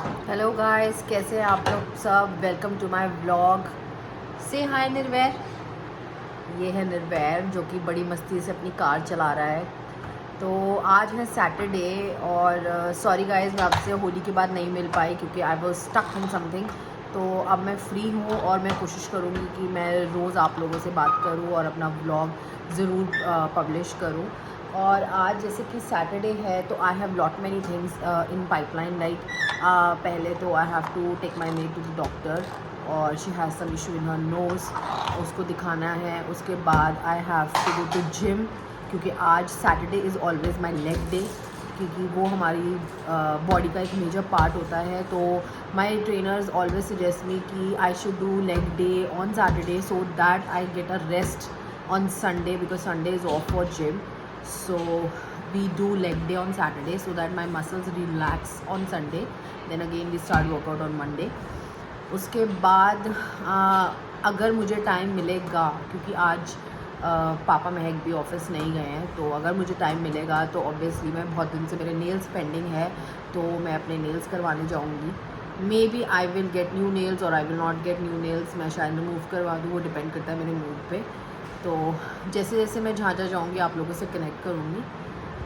Hello guys, कैसे हैं आप लोग सब। Welcome to my vlog. Say hi निर्वैर। ये है निर्वैर जो कि बड़ी मस्ती से अपनी कार चला रहा है। तो आज है सैटरडे और सॉरी गाइस, मैं आपसे होली के बाद नहीं मिल पाई क्योंकि I was stuck in something. तो अब मैं फ्री हूँ और मैं कोशिश करूँगी कि मैं रोज़ आप लोगों से बात करूँ और अपना व्लॉग ज़रूर पब्लिश करूँ। और आज जैसे कि सैटरडे है तो I have lot many things in pipeline. Like पहले तो I have to take my maid to the doctor और she has some issue in her nose, उसको दिखाना है। उसके बाद I have to go to gym क्योंकि आज Saturday is always my leg day, क्योंकि वो हमारी बॉडी का एक मेजर पार्ट होता है। तो माई ट्रेनर्स ऑलवेज सजेस्ट मी कि I should do leg day on Saturday so that I get a rest on Sunday because Sunday is off for gym. So we do leg day on Saturday so that my muscles relax on Sunday. Then again we start workout on Monday. उसके बाद अगर मुझे time मिलेगा, क्योंकि आज पापा महक भी office नहीं गए हैं, तो अगर मुझे टाइम मिलेगा तो ऑब्वियसली मैं बहुत दिन से मेरे नेल्स पेंडिंग है तो मैं अपने नेल्स करवाने जाऊँगी। Maybe I will get new nails और I will not get new nails. मैं शायद रिमूव करवा दूँ, वो डिपेंड करता है मेरे मूड पे। तो जैसे जैसे मैं जहाँ जहाँ जाऊँगी आप लोगों से कनेक्ट करूँगी।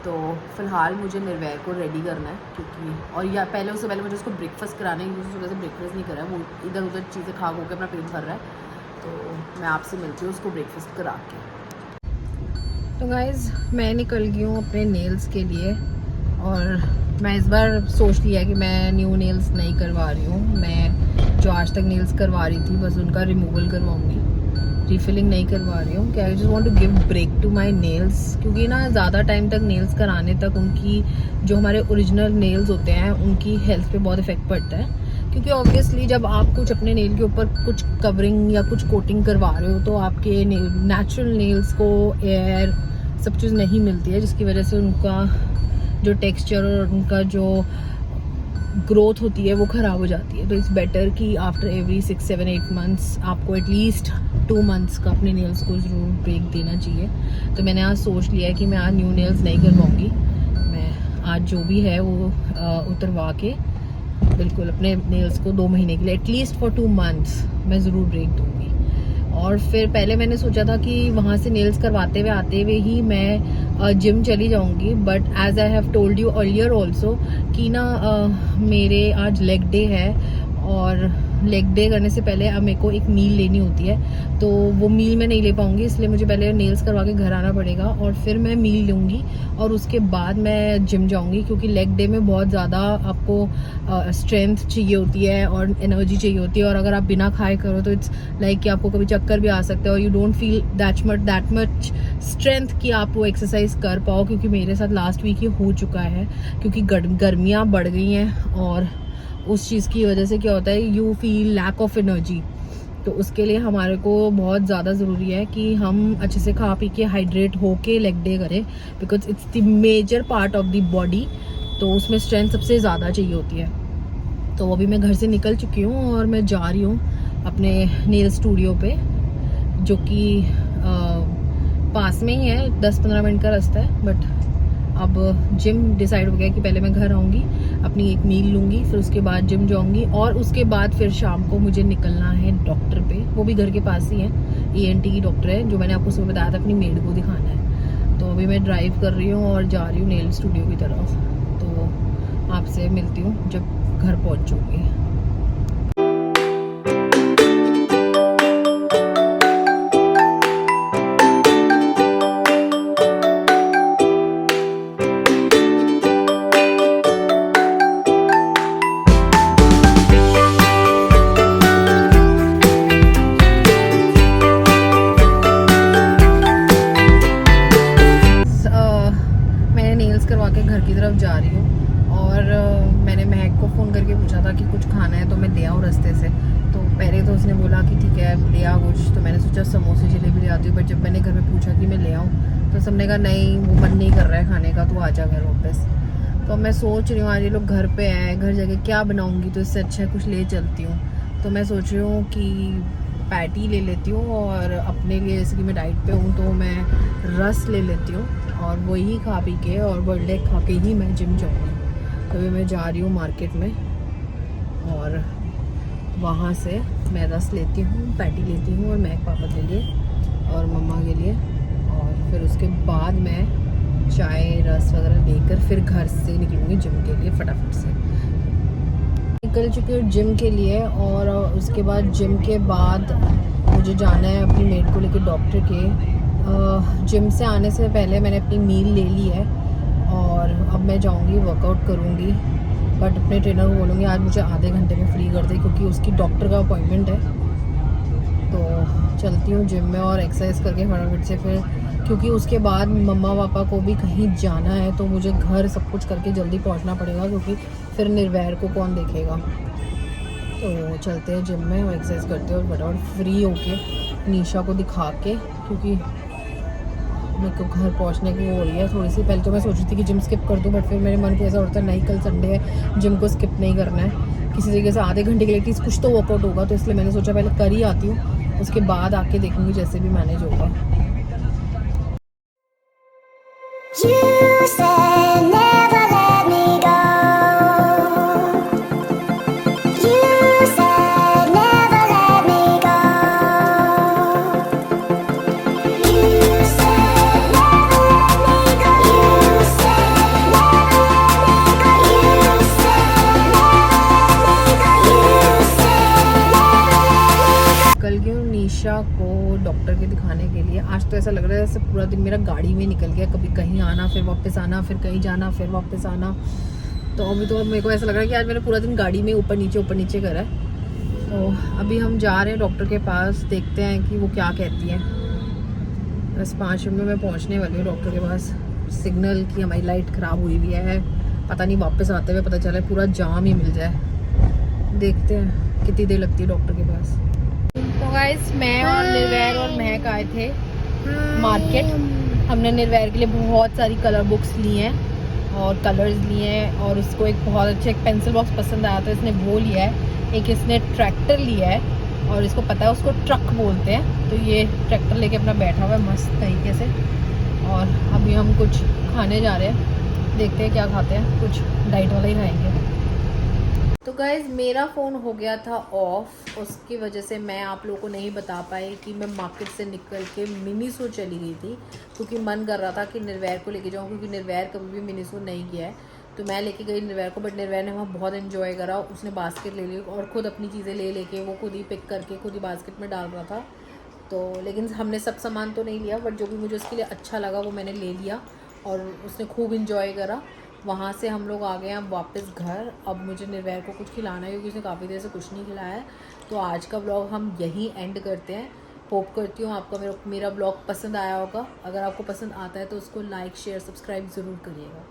तो फ़िलहाल मुझे निर्वैर को रेडी करना है क्योंकि और या पहले उससे पहले मुझे उसको ब्रेकफास्ट कराना है क्योंकि सुबह से ब्रेकफास्ट नहीं करा है, वो इधर उधर चीज़ें खा के अपना पेट भर रहा है। तो मैं आपसे मिलती हूँ उसको ब्रेकफास्ट करा के। तो गाइज़ मैं निकल गई हूँ अपने नेल्स के लिए और मैं इस बार सोच लिया कि मैं न्यू नेल्स नहीं करवा रही हूँ। मैं जो आज तक नेल्स करवा रही थी बस उनका रिमूवल करवाऊँगी, रीफिलिंग नहीं करवा रही हूँ। क्या I just want to give break to my nails, क्योंकि ना ज़्यादा टाइम तक नेल्स कराने तक उनकी जो हमारे ओरिजिनल नेल्स होते हैं उनकी हेल्थ पे बहुत इफेक्ट पड़ता है। क्योंकि ऑब्वियसली जब आप कुछ अपने नेल के ऊपर कुछ कवरिंग या कुछ कोटिंग करवा रहे हो तो आपके नेचुरल नेल्स को एयर सब चीज़ नहीं मिलती है, जिसकी वजह से उनका जो टेक्सचर और उनका जो ग्रोथ होती है वो ख़राब हो जाती है। तो इट्स बेटर कि आफ्टर एवरी 6-7-8 मंथ्स आपको एटलीस्ट 2 मंथ्स का अपने नेल्स को ज़रूर ब्रेक देना चाहिए। तो मैंने आज सोच लिया है कि मैं आज न्यू नेल्स नहीं करवाऊँगी। मैं आज जो भी है वो उतरवा के बिल्कुल अपने नेल्स को 2 महीने के लिए एटलीस्ट फॉर 2 मंथ्स मैं ज़रूर ब्रेक दूँगी। और फिर पहले मैंने सोचा था कि वहाँ से नेल्स करवाते हुए आते हुए ही मैं जिम चली जाऊँगी, but as I have told you earlier also कि ना मेरे आज लेग डे है और लेग डे करने से पहले अब मेरे को एक मील लेनी होती है। तो वो मील मैं नहीं ले पाऊँगी, इसलिए मुझे पहले नेल्स करवा के घर आना पड़ेगा और फिर मैं मील लूँगी और उसके बाद मैं जिम जाऊँगी। क्योंकि लेग डे में बहुत ज़्यादा आपको स्ट्रेंथ चाहिए होती है और एनर्जी चाहिए होती है, और अगर आप बिना खाए करो तो इट्स लाइक कि आपको कभी चक्कर भी आ सकता है और you don't feel that much strength कि आप वो एक्सरसाइज कर पाओ। क्योंकि मेरे साथ लास्ट वीक ये हो चुका है, क्योंकि गर्मियाँ बढ़ गई हैं और उस चीज़ की वजह से क्या होता है, you feel lack of energy. तो उसके लिए हमारे को बहुत ज़्यादा ज़रूरी है कि हम अच्छे से खा पी के हाइड्रेट होके लेग डे करें, because it's the major part of the body. तो उसमें स्ट्रेंथ सबसे ज़्यादा चाहिए होती है। तो अभी मैं घर से निकल चुकी हूँ और मैं जा रही हूँ अपने नेल स्टूडियो पे, जो कि पास में ही है, 10-15 मिनट का रास्ता है। बट अब जिम डिसाइड हो गया कि पहले मैं घर आऊँगी, अपनी एक मील लूँगी, फिर उसके बाद जिम जाऊँगी और उसके बाद फिर शाम को मुझे निकलना है डॉक्टर पे। वो भी घर के पास ही है, ENT की डॉक्टर है जो मैंने आपको सुबह बताया था, अपनी मेड को दिखाना है। तो अभी मैं ड्राइव कर रही हूँ और जा रही हूँ नेल स्टूडियो की तरफ। तो आपसे मिलती हूँ जब घर पहुँचूँगी। करवा के घर की तरफ जा रही हूँ और मैंने महक को फ़ोन करके पूछा था कि कुछ खाना है तो मैं ले आऊँ रास्ते से। तो पहले तो उसने बोला कि ठीक है ले आ कुछ, तो मैंने सोचा समोसे जलेबी ले आती हूँ। बट जब मैंने घर में पूछा कि मैं ले आऊँ तो सबने कहा नहीं वो मन नहीं कर रहा है खाने का, तो आ जा घर वापस। तो मैं सोच रही हूँ आज ये लोग घर पे आए, घर जाके क्या बनाऊँगी, तो इससे अच्छा कुछ ले चलती हूँ। तो मैं सोच रही हूँ कि पैटी ले लेती हूँ और अपने लिए, जैसे कि मैं डाइट पे हूँ तो मैं रस ले लेती हूँ और वही खा पी के और बर्थडे खा के ही मैं जिम जाऊँगी। तो अभी मैं जा रही हूँ मार्केट में और वहाँ से मैं रस लेती हूँ, पैटी लेती हूँ और मैं पापा के लिए और मम्मा के लिए, और फिर उसके बाद मैं चाय रस वगैरह लेकर फिर घर से निकलूँगी जिम के लिए फटाफट से। निकल चुकी हूँ जिम के लिए, और उसके बाद जिम के बाद मुझे जाना है अपनी मेड को लेकर डॉक्टर के। जिम से आने से पहले मैंने अपनी मील ले ली है और अब मैं जाऊँगी वर्कआउट करूँगी, बट अपने ट्रेनर को बोलूँगी आज मुझे आधे घंटे में फ्री कर दे क्योंकि उसकी डॉक्टर का अपॉइंटमेंट है। तो चलती हूँ जिम में और एक्सरसाइज करके फटाफट से फिर, क्योंकि उसके बाद मम्मा पापा को भी कहीं जाना है तो मुझे घर सब कुछ करके जल्दी पहुँचना पड़ेगा क्योंकि फिर निर्वैर को कौन देखेगा। तो चलते हैं जिम में और एक्सरसाइज करते हैं और फटाफट फ्री होके निशा को दिखा के, क्योंकि मेरे को घर पहुंचने की हो रही है थोड़ी सी। पहले तो मैं सोच रही थी कि जिम स्किप कर दूं, बट फिर मेरे मन को ऐसा होता है नहीं कल संडे है, जिम को स्किप नहीं करना है, किसी तरीके से आधे घंटे के लिए एटलीस्ट कुछ तो वर्कआउट होगा। तो इसलिए मैंने सोचा पहले कर ही आती हूँ, उसके बाद आके देखूँगी जैसे भी मैनेज होगा। निशा को डॉक्टर के दिखाने के लिए। आज तो ऐसा लग रहा है जैसे पूरा दिन मेरा गाड़ी में निकल गया, कभी कहीं आना फिर वापस आना, फिर कहीं जाना फिर वापस आना। तो अभी तो मेरे को ऐसा लग रहा है कि आज मैंने पूरा दिन गाड़ी में ऊपर नीचे करा है। तो अभी हम जा रहे हैं डॉक्टर के पास, देखते हैं कि वो क्या कहती है। बस 5 मिनट में मैं पहुँचने वाली हूँ डॉक्टर के पास। सिग्नल की हमारी लाइट ख़राब हुई हुई है, पता नहीं वापस आते हुए पता चला पूरा जाम ही मिल जाए। देखते हैं कितनी देर लगती है डॉक्टर के पास। तो गाइस मैं और निर्वैर और महक आए थे मार्केट। हमने निर्वैर के लिए बहुत सारी कलर बुक्स ली हैं और कलर्स लिए हैं, और उसको एक बहुत अच्छा एक पेंसिल बॉक्स पसंद आया तो इसने वो लिया है। एक इसने ट्रैक्टर लिया है और इसको पता है उसको ट्रक बोलते हैं, तो ये ट्रैक्टर लेके अपना बैठा हुआ है मस्त तरीके से। और अभी हम कुछ खाने जा रहे हैं, देखते हैं क्या खाते हैं, कुछ डाइट वाला ही खाएंगे। तो गाइज़ मेरा फ़ोन हो गया था ऑफ, उसकी वजह से मैं आप लोगों को नहीं बता पाई कि मैं मार्केट से निकल के मिनीसो चली गई थी, क्योंकि मन कर रहा था कि निर्वैर को लेके जाऊँ, क्योंकि निर्वैर कभी भी मिनीसो नहीं गया है। तो मैं लेके गई निर्वैर को, बट निर्वैर ने वहाँ बहुत एंजॉय करा। उसने बास्केट ले ली और ख़ुद अपनी चीज़ें ले लेके वो खुद ही पिक करके खुद ही बास्केट में डाल रहा था। तो लेकिन हमने सब सामान तो नहीं लिया, बट जो भी मुझे उसके लिए अच्छा लगा वो मैंने ले लिया और उसने खूब इंजॉय करा। वहाँ से हम लोग आ गए अब वापस घर। अब मुझे निर्वैर को कुछ खिलाना है क्योंकि उसने काफ़ी देर से कुछ नहीं खिलाया है। तो आज का ब्लॉग हम यहीं एंड करते हैं। होप करती हूँ आपका मेरा ब्लॉग पसंद आया होगा। अगर आपको पसंद आता है तो उसको लाइक शेयर सब्सक्राइब ज़रूर करिएगा।